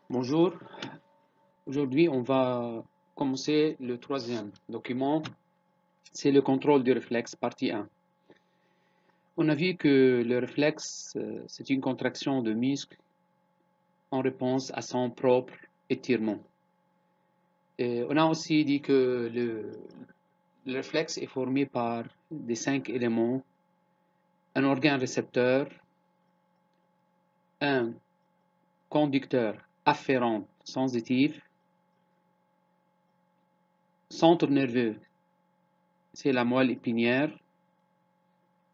Bonjour, aujourd'hui on va commencer le troisième document, c'est le contrôle du réflexe, partie 1. On a vu que le réflexe, c'est une contraction de muscle en réponse à son propre étirement. Et on a aussi dit que le réflexe est formé par des 5 éléments, un organe récepteur, un conducteur afférent sensitif, centre nerveux, c'est la moelle épinière,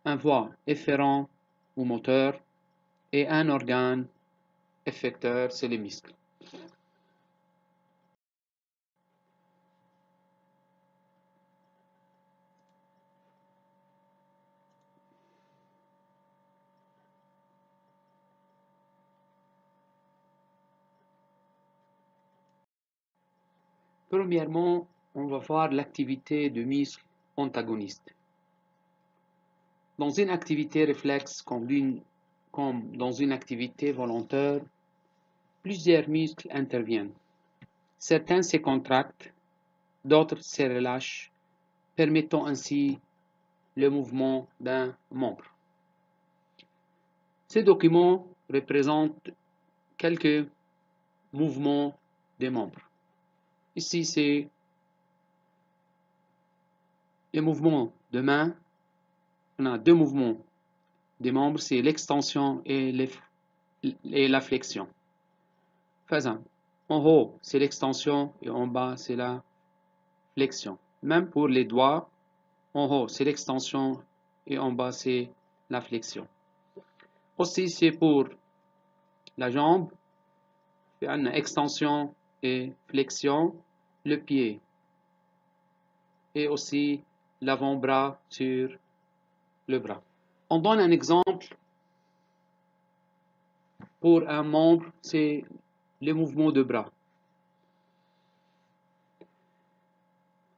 un voie efférent ou moteur et un organe effecteur, c'est les muscles. Premièrement, on va voir l'activité du muscle antagoniste. Dans une activité réflexe comme dans une activité volontaire, plusieurs muscles interviennent. Certains se contractent, d'autres se relâchent, permettant ainsi le mouvement d'un membre. Ce document représente quelques mouvements des membres. Ici, c'est les mouvements de main. On a deux mouvements des membres, c'est l'extension et la flexion. Faisant. En haut, c'est l'extension et en bas, c'est la flexion. Même pour les doigts, en haut, c'est l'extension et en bas, c'est la flexion. Aussi, c'est pour la jambe, il y a une extension et flexion, le pied. Et aussi l'avant-bras sur le bras. On donne un exemple pour un membre, c'est le mouvement de bras.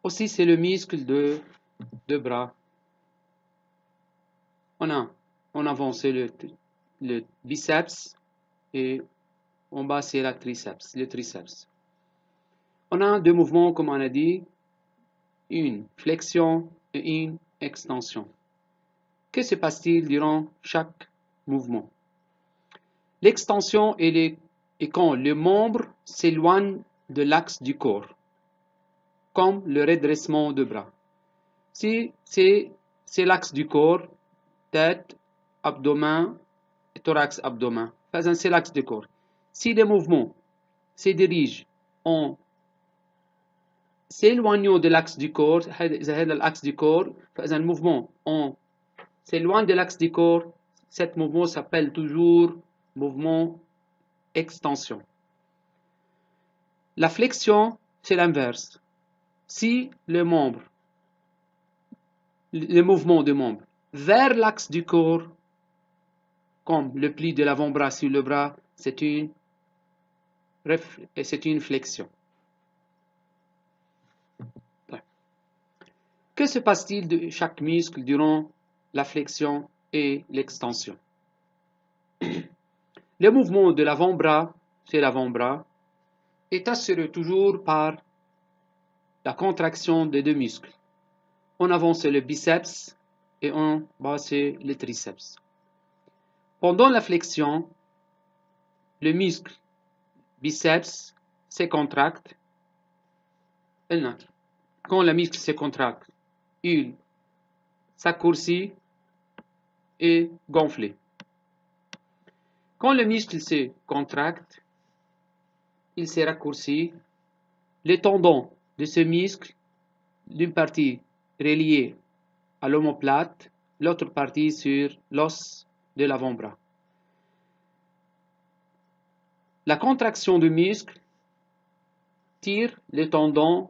Aussi, c'est le muscle de bras. En avant, c'est le biceps et en bas, c'est le triceps. On a deux mouvements, comme on a dit, une flexion et une extension. Que se passe-t-il durant chaque mouvement? L'extension est quand le membre s'éloigne de l'axe du corps, comme le redressement de bras. Si c'est l'axe du corps, tête, abdomen, thorax, abdomen. C'est l'axe du corps. Si le mouvement se dirige en s'éloignant de l'axe du corps, c'est l'axe du corps, le mouvement en s'éloigne de l'axe du corps, ce mouvement s'appelle toujours mouvement extension. La flexion, c'est l'inverse. Si le mouvement du membre vers l'axe du corps, comme le pli de l'avant-bras sur le bras, c'est une flexion. Que se passe-t-il de chaque muscle durant la flexion et l'extension? Le mouvement de l'avant-bras, c'est l'avant-bras, est assuré toujours par la contraction des deux muscles. En avant, c'est le biceps et en bas, c'est le triceps. Pendant la flexion, le muscle biceps se contracte. Quand le muscle se contracte, il s'accourcit et gonfle. Quand le muscle se contracte, il se raccourcit. Les tendons de ce muscle, d'une partie reliée à l'omoplate, l'autre partie sur l'os de l'avant-bras. La contraction du muscle tire le tendon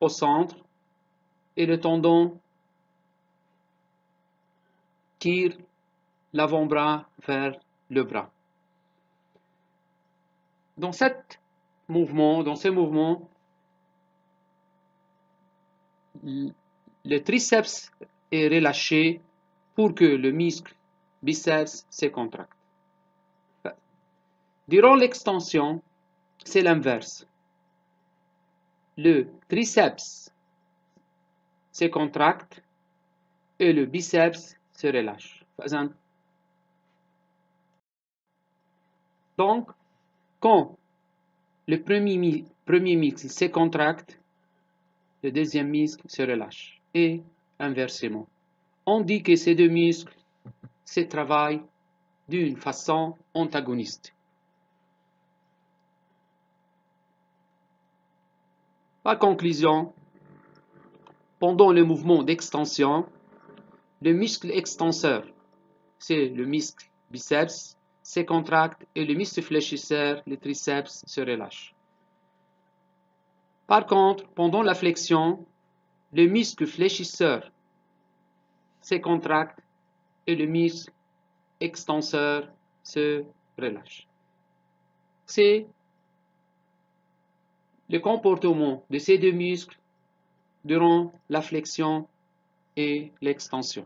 au centre et le tendon tire l'avant-bras vers le bras. Dans ce mouvement, le triceps est relâché pour que le muscle biceps se contracte. Durant l'extension, c'est l'inverse. Le triceps se contracte et le biceps se relâche. Donc, quand le premier muscle se contracte, le deuxième muscle se relâche. Et inversement. On dit que ces deux muscles se travaillent d'une façon antagoniste. Par conclusion, pendant le mouvement d'extension, le muscle extenseur, c'est le muscle biceps, se contracte et le muscle fléchisseur, le triceps, se relâche. Par contre, pendant la flexion, le muscle fléchisseur se contracte et le muscle extenseur se relâche. C'est le comportement de ces deux muscles durant la flexion et l'extension.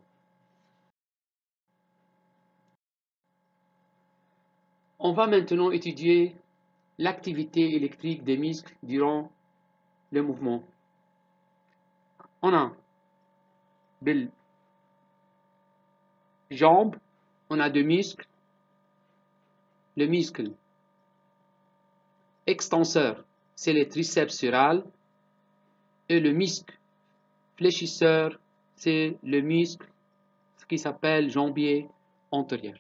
On va maintenant étudier l'activité électrique des muscles durant le mouvement. On a des jambes, on a deux muscles. Le muscle extenseur, c'est le triceps sural, et le muscle fléchisseur, c'est le muscle qui s'appelle jambier antérieur.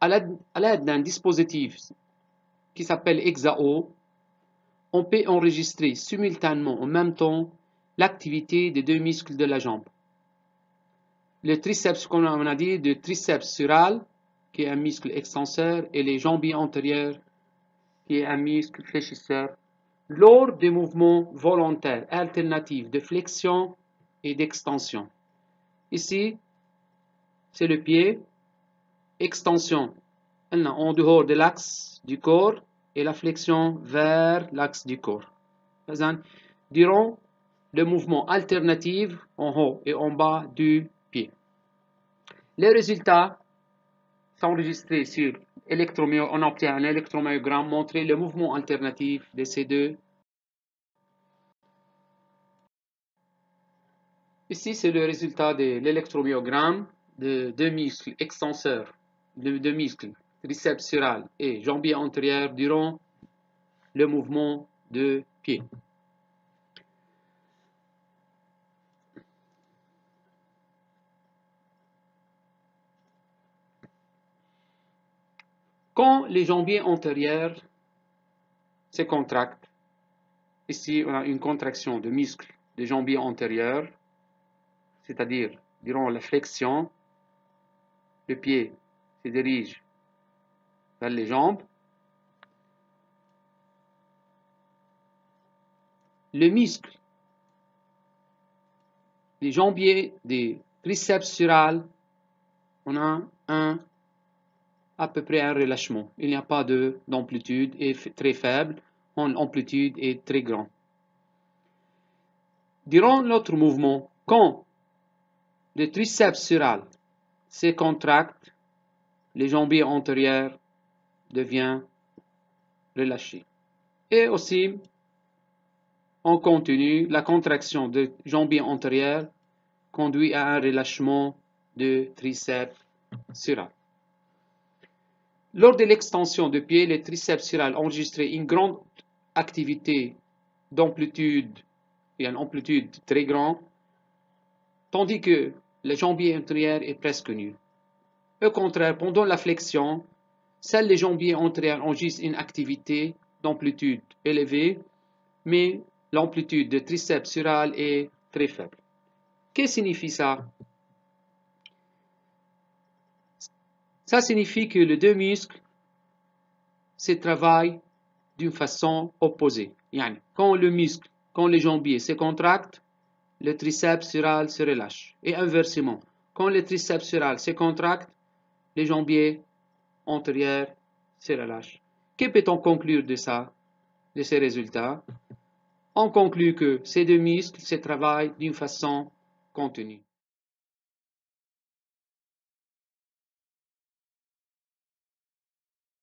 À l'aide d'un dispositif qui s'appelle EXA-O, on peut enregistrer simultanément en même temps l'activité des deux muscles de la jambe. Le triceps, comme on a dit, le triceps sural, qui est un muscle extenseur, et les jambiers antérieurs, qui est un muscle fléchisseur, lors des mouvements volontaires alternatifs de flexion et d'extension. Ici, c'est le pied, extension en dehors de l'axe du corps et la flexion vers l'axe du corps. Durant le mouvement alternatif en haut et en bas du pied. Les résultats sont enregistrés sur on obtient un électromyogramme montrant le mouvement alternatif de ces deux. Ici, c'est le résultat de l'électromyogramme de deux muscles extenseurs, de deux muscles triceps sural et jambier antérieur durant le mouvement de pied. Quand les jambiers antérieurs se contractent, ici on a une contraction de muscles des jambiers antérieurs, c'est-à-dire durant la flexion, le pied se dirige vers les jambes. Le muscle des jambiers des triceps sural, on a à peu près un relâchement. Il n'y a pas d'amplitude, est très faible, l'amplitude est très grande. Durant notre mouvement, quand le triceps sural se contracte, les jambiers antérieurs deviennent relâchés. Et aussi, on continue, la contraction de jambiers antérieurs conduit à un relâchement de triceps sural. Lors de l'extension de pied, le triceps sural enregistrait une grande activité d'amplitude et une amplitude très grande, tandis que le jambier antérieur est presque nul. Au contraire, pendant la flexion, seuls les jambiers antérieurs enregistrent une activité d'amplitude élevée, mais l'amplitude de triceps sural est très faible. Qu'est-ce que signifie ça? Ça signifie que les deux muscles se travaillent d'une façon opposée. Quand les jambiers se contractent, le triceps sural se relâche. Et inversement, quand le triceps sural se contracte, les jambiers antérieurs se relâchent. Que peut-on conclure de ça, de ces résultats? On conclut que ces deux muscles se travaillent d'une façon continue.